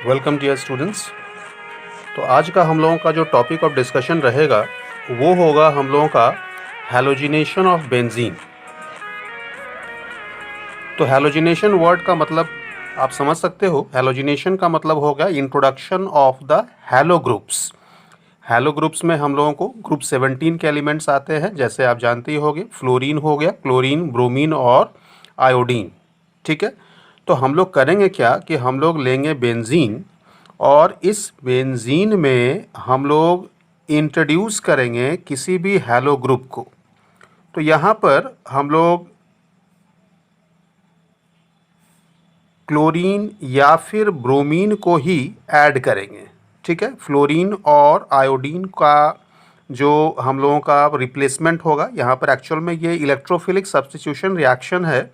Welcome dear students. तो आज का हम लोगों का जो टॉपिक ऑफ डिस्कशन रहेगा वो होगा हम लोगों का हैलोजिनेशन ऑफ बेंजीन। तो हैलोजिनेशन वर्ड का मतलब आप समझ सकते हो। हैलोजिनेशन का मतलब हो गया introduction of the hello groups. Hello groups में हम लोगों को ग्रुप 17 के एलिमेंट्स आते हैं, जैसे आप जानते ही होंगे। फ्लोरीन हो गया, क्लोरीन, ब्रोमीन और आयोडीन। ठीक है। तो हम लोग करेंगे क्या कि हम लोग लेंगे बेंजीन और इस बेंजीन में हम लोग इंट्रोड्यूस करेंगे किसी भी हैलो ग्रुप को। तो यहाँ पर हम लोग क्लोरीन या फिर ब्रोमीन को ही ऐड करेंगे। ठीक है। फ्लोरीन और आयोडीन का जो हम लोगों का रिप्लेसमेंट होगा, यहाँ पर एक्चुअल में ये इलेक्ट्रोफिलिक सब्स्टिट्यूशन रिएक्शन है।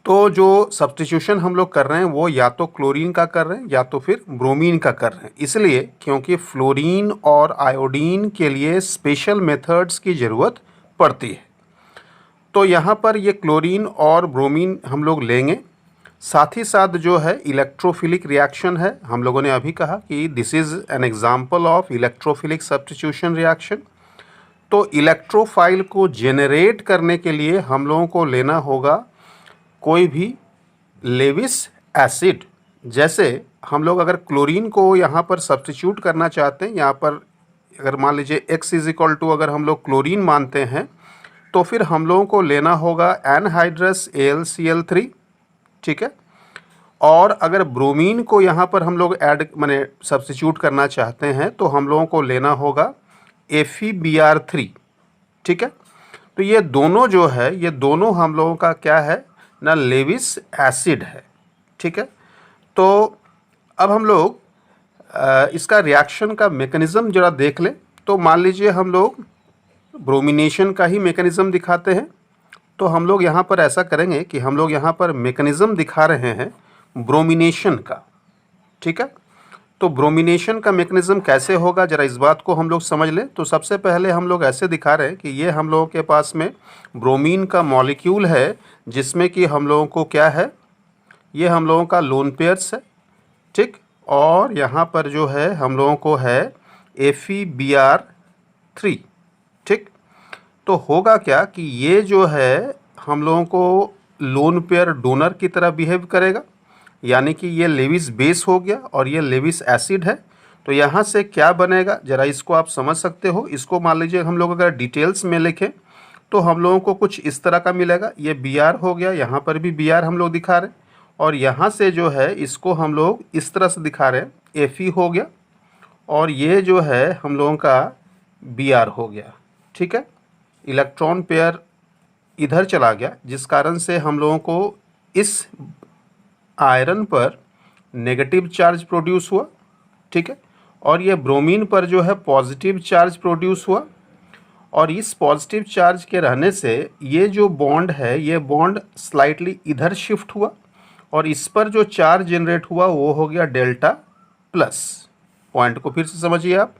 तो जो सब्स्टिट्यूशन हम लोग कर रहे हैं वो या तो क्लोरीन का कर रहे हैं या तो फिर ब्रोमीन का कर रहे हैं, इसलिए क्योंकि फ्लोरीन और आयोडीन के लिए स्पेशल मेथड्स की ज़रूरत पड़ती है। तो यहाँ पर ये क्लोरीन और ब्रोमीन हम लोग लेंगे। साथ ही साथ जो है इलेक्ट्रोफिलिक रिएक्शन है, हम लोगों ने अभी कहा कि this is an example of electrophilic substitution reaction. तो इलेक्ट्रोफाइल को जेनरेट करने के लिए हम लोगों को लेना होगा कोई भी लेविस एसिड। जैसे हम लोग अगर क्लोरीन को यहाँ पर सब्स्टिट्यूट करना चाहते हैं, यहाँ पर अगर मान लीजिए x इज इक्वल टू अगर हम लोग क्लोरीन मानते हैं तो फिर हम लोगों को लेना होगा एनहाइड्रस AlCl3। ठीक है। और अगर ब्रोमीन को यहाँ पर हम लोग ऐड माने सब्स्टिट्यूट करना चाहते हैं तो हम लोगों को लेना होगा FeBr3। ठीक है। तो ये दोनों जो है ये दोनों हम लोगों का क्या है ना, लेविस एसिड है। ठीक है। तो अब हम लोग इसका रिएक्शन का मेकनिज़म जरा देख लें। तो मान लीजिए हम लोग ब्रोमिनेशन का ही मेकनिज़म दिखाते हैं। तो हम लोग यहाँ पर ऐसा करेंगे कि हम लोग यहाँ पर मेकनिज़म दिखा रहे हैं ब्रोमिनेशन का। ठीक है। तो ब्रोमिनेशन का मेकनिज़म कैसे होगा ज़रा इस बात को हम लोग समझ लें। तो सबसे पहले हम लोग ऐसे दिखा रहे हैं कि ये हम लोगों के पास में ब्रोमीन का मॉलिक्यूल है, जिसमें कि हम लोगों को क्या है, ये हम लोगों का लोन पेयर्स है। ठीक। और यहाँ पर जो है हम लोगों को है FeBr3। ठीक। तो होगा क्या कि ये जो है हम लोगों को लोन पेयर डोनर की तरह बिहेव करेगा, यानी कि ये लेविस बेस हो गया और ये लेविस एसिड है। तो यहाँ से क्या बनेगा ज़रा इसको आप समझ सकते हो। इसको मान लीजिए हम लोग अगर डिटेल्स में लिखें तो हम लोगों को कुछ इस तरह का मिलेगा। ये Br हो गया, यहाँ पर भी Br हम लोग दिखा रहे हैं, और यहाँ से जो है इसको हम लोग इस तरह से दिखा रहे हैं, Fe हो गया, और ये जो है हम लोगों का Br हो गया। ठीक है। इलेक्ट्रॉन पेयर इधर चला गया, जिस कारण से हम लोगों को इस आयरन पर नेगेटिव चार्ज प्रोड्यूस हुआ। ठीक है। और ये ब्रोमीन पर जो है पॉजिटिव चार्ज प्रोड्यूस हुआ, और इस पॉजिटिव चार्ज के रहने से ये जो बॉन्ड है ये बॉन्ड स्लाइटली इधर शिफ्ट हुआ, और इस पर जो चार्ज जनरेट हुआ वो हो गया डेल्टा प्लस। पॉइंट को फिर से समझिए आप।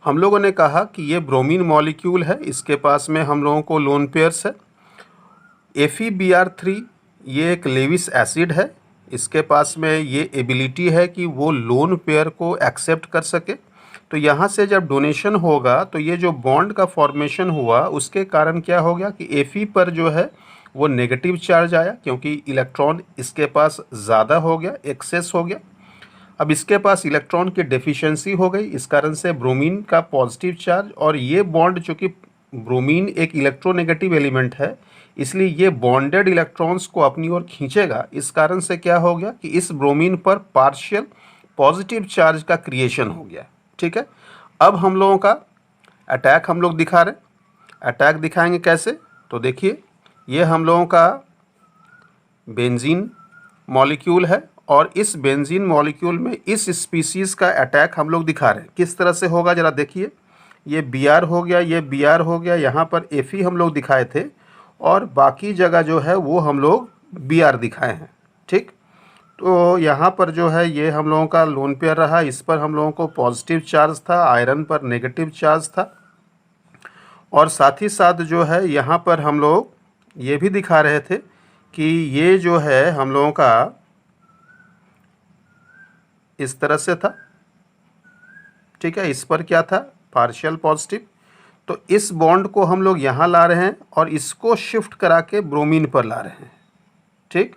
हम लोगों ने कहा कि ये ब्रोमीन मॉलिक्यूल है, इसके पास में हम लोगों को लोन पेयर्स है। FeBr3 ये एक लेविस एसिड है, इसके पास में ये एबिलिटी है कि वो लोन पेयर को एक्सेप्ट कर सके। तो यहाँ से जब डोनेशन होगा तो ये जो बॉन्ड का फॉर्मेशन हुआ उसके कारण क्या हो गया कि Fe पर जो है वो नेगेटिव चार्ज आया, क्योंकि इलेक्ट्रॉन इसके पास ज़्यादा हो गया, एक्सेस हो गया। अब इसके पास इलेक्ट्रॉन की डेफिशिएंसी हो गई, इस कारण से ब्रोमीन का पॉजिटिव चार्ज, और ये बॉन्ड चूँकि ब्रोमीन एक इलेक्ट्रोनेगेटिव एलिमेंट है इसलिए ये बॉन्डेड इलेक्ट्रॉन्स को अपनी ओर खींचेगा। इस कारण से क्या हो गया कि इस ब्रोमीन पर पार्शियल पॉजिटिव चार्ज का क्रिएशन हो गया। ठीक है। अब हम लोगों का अटैक हम लोग दिखा रहे हैं। अटैक दिखाएंगे कैसे, तो देखिए ये हम लोगों का बेंजीन मॉलिक्यूल है, और इस बेंजीन मॉलिक्यूल में इस स्पीसीज़ का अटैक हम लोग दिखा रहे हैं। किस तरह से होगा ज़रा देखिए। ये Br हो गया, ये Br हो गया, यहाँ पर Fe हम लोग दिखाए थे, और बाकी जगह जो है वो हम लोग Br दिखाए हैं। ठीक। तो यहाँ पर जो है ये हम लोगों का लोन पेयर रहा, इस पर हम लोगों को पॉजिटिव चार्ज था, आयरन पर नेगेटिव चार्ज था। और साथ ही साथ जो है यहाँ पर हम लोग ये भी दिखा रहे थे कि ये जो है हम लोगों का इस तरह से था, ठीक है, इस पर क्या था, पार्शियल पॉजिटिव। तो इस बॉन्ड को हम लोग यहाँ ला रहे हैं और इसको शिफ्ट करा के ब्रोमीन पर ला रहे हैं, ठीक।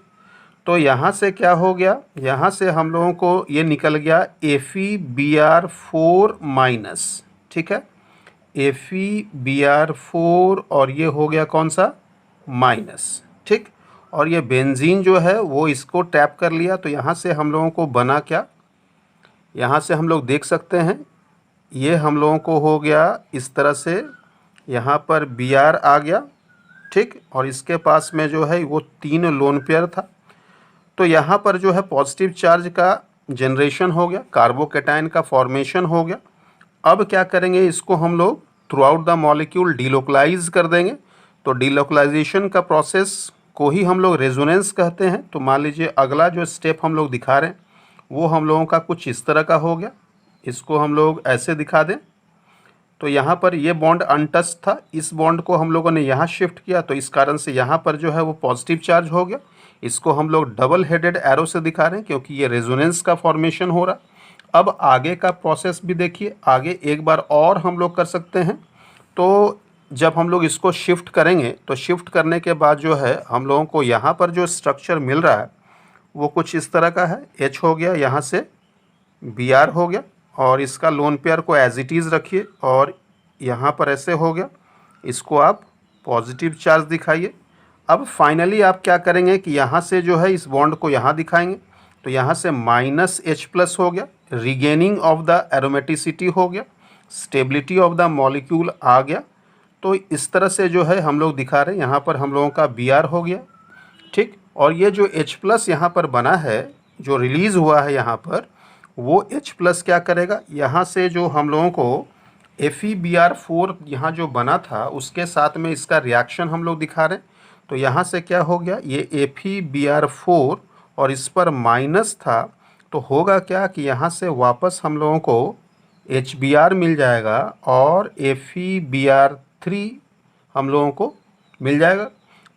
तो यहाँ से क्या हो गया, यहाँ से हम लोगों को ये निकल गया FeBr4 माइनस, ठीक है, FeBr4 और ये हो गया कौन सा, माइनस, ठीक। और ये बेंजीन जो है वो इसको टैप कर लिया, तो यहाँ से हम लोगों को बना क्या, यहाँ से हम लोग देख सकते हैं, ये हम लोगों को हो गया इस तरह से, यहाँ पर Br आ गया, ठीक। और इसके पास में जो है वो 3 लोन पेयर था। तो यहाँ पर जो है पॉजिटिव चार्ज का जनरेशन हो गया, कार्बोकैटायन का फॉर्मेशन हो गया। अब क्या करेंगे, इसको हम लोग throughout the molecule delocalise कर देंगे। तो डीलोकलाइजेशन का प्रोसेस को ही हम लोग रेजोनेंस कहते हैं। तो मान लीजिए अगला जो स्टेप हम लोग दिखा रहे हैं वो हम लोगों का कुछ इस तरह का हो गया। इसको हम लोग ऐसे दिखा दें, तो यहाँ पर ये बॉन्ड अनटच था, इस बॉन्ड को हम लोगों ने यहाँ शिफ्ट किया, तो इस कारण से यहाँ पर जो है वो पॉजिटिव चार्ज हो गया। इसको हम लोग डबल हेडेड एरो से दिखा रहे हैं क्योंकि ये रेजोनेंस का फॉर्मेशन हो रहा। अब आगे का प्रोसेस भी देखिए, आगे एक बार और हम लोग कर सकते हैं। तो जब हम लोग इसको शिफ्ट करेंगे तो शिफ्ट करने के बाद जो है हम लोगों को यहाँ पर जो स्ट्रक्चर मिल रहा है वो कुछ इस तरह का है। H हो गया, यहाँ से Br हो गया और इसका लोन पेयर को एज इट इज़ रखिए और यहाँ पर ऐसे हो गया, इसको आप पॉजिटिव चार्ज दिखाइए। अब फाइनली आप क्या करेंगे कि यहाँ से जो है इस बॉन्ड को यहाँ दिखाएंगे, तो यहाँ से -H+ हो गया, रिगेनिंग ऑफ द एरोमेटिसिटी हो गया, स्टेबिलिटी ऑफ द मॉलिक्यूल आ गया। तो इस तरह से जो है हम लोग दिखा रहे हैं, यहाँ पर हम लोगों का Br हो गया, ठीक। और ये जो H+ यहाँ पर बना है, जो रिलीज़ हुआ है यहाँ पर, वो H+ क्या करेगा, यहाँ से जो हम लोगों को FeBr4 यहाँ जो बना था उसके साथ में इसका रिएक्शन हम लोग दिखा रहे हैं। तो यहाँ से क्या हो गया, ये FeBr4 और इस पर माइनस था, तो होगा क्या कि यहाँ से वापस हम लोगों को HBr मिल जाएगा और FeBr3 हम लोगों को मिल जाएगा।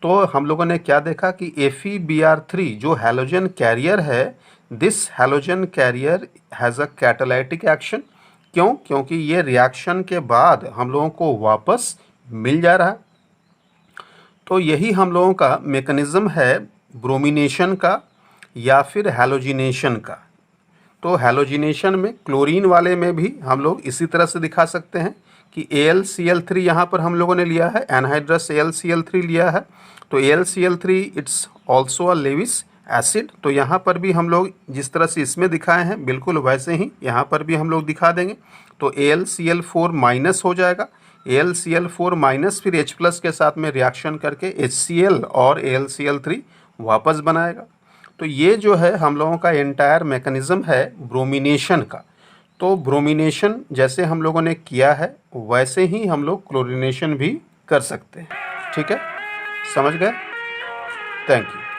तो हम लोगों ने क्या देखा कि FeBr3 जो हैलोजन कैरियर है, this halogen carrier has a catalytic action. क्यों, क्योंकि ये रिएक्शन के बाद हम लोगों को वापस मिल जा रहा है। तो यही हम लोगों का मेकनिज़म है ब्रोमिनेशन का या फिर हैलोजिनेशन का। तो हैलोजिनेशन में क्लोरीन वाले में भी हम लोग इसी तरह से दिखा सकते हैं कि AlCl3 यहाँ पर हम लोगों ने लिया है, एनहाइड्रस AlCl3 लिया है। तो AlCl3 it's also a Lewis acid. तो यहाँ पर भी हम लोग जिस तरह से इसमें दिखाए हैं बिल्कुल वैसे ही यहाँ पर भी हम लोग दिखा देंगे। तो AlCl4 माइनस हो जाएगा, AlCl4 माइनस फिर H+ के साथ में रिएक्शन करके HCl और AlCl3 वापस बनाएगा। तो ये जो है हम लोगों का एंटायर मैकेनिज़्म है ब्रोमिनेशन का। तो ब्रोमिनेशन जैसे हम लोगों ने किया है वैसे ही हम लोग क्लोरीनेशन भी कर सकते हैं, ठीक है, समझ गए। Thank you.